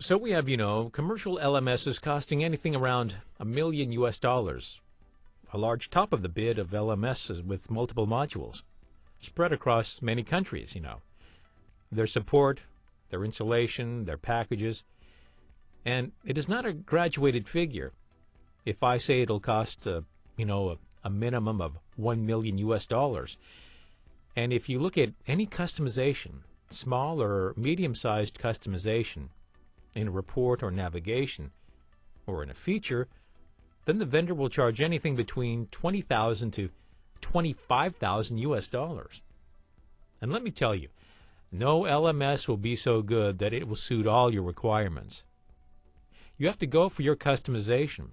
So we have, commercial LMSs costing anything around $1 million. A large top of the bid of LMSs with multiple modules spread across many countries. Their support, their installation, their packages, and it is not a graduated figure. If I say it'll cost, a minimum of $1 million, and if you look at any customization, small or medium-sized customization, in a report or navigation, or in a feature, then the vendor will charge anything between $20,000 to $25,000. And let me tell you, no LMS will be so good that it will suit all your requirements. You have to go for your customization.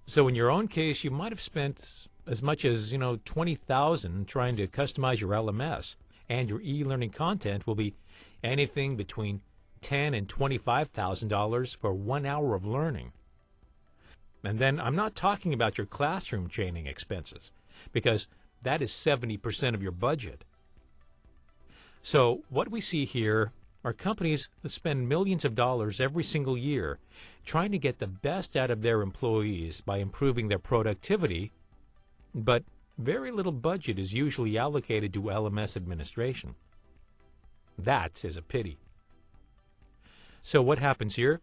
So in your own case, you might have spent as much as, $20,000 trying to customize your LMS, and your e-learning content will be anything between $10,000 and $25,000 for 1 hour of learning. And then I'm not talking about your classroom training expenses, because that is 70% of your budget. So what we see here are companies that spend millions of dollars every single year trying to get the best out of their employees by improving their productivity, but very little budget is usually allocated to LMS administration. That is a pity. So what happens here?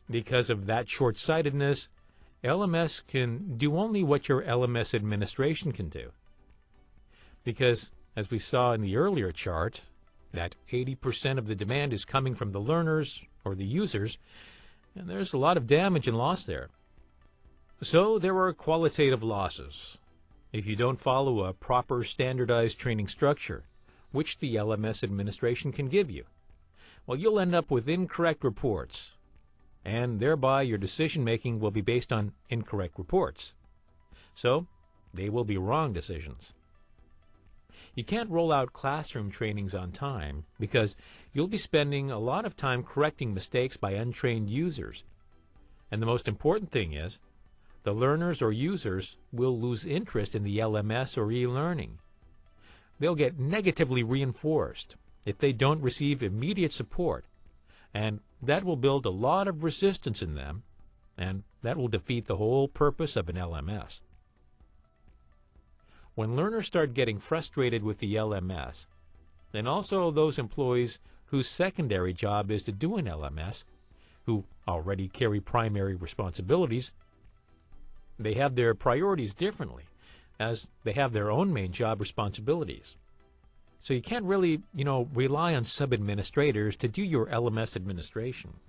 Because of that short-sightedness, LMS can do only what your LMS administration can do. Because, as we saw in the earlier chart, that 80% of the demand is coming from the learners or the users, and there's a lot of damage and loss there. So there are qualitative losses if you don't follow a proper standardized training structure, which the LMS administration can give you. Well, you'll end up with incorrect reports, and thereby your decision-making will be based on incorrect reports. So, they will be wrong decisions. You can't roll out classroom trainings on time because you'll be spending a lot of time correcting mistakes by untrained users. And the most important thing is, the learners or users will lose interest in the LMS or e-learning. They'll get negatively reinforced if they don't receive immediate support, and that will build a lot of resistance in them, and that will defeat the whole purpose of an LMS. When learners start getting frustrated with the LMS, then also those employees whose secondary job is to do an LMS, who already carry primary responsibilities, they have their priorities differently, as they have their own main job responsibilities. So you can't really, rely on sub-administrators to do your LMS administration.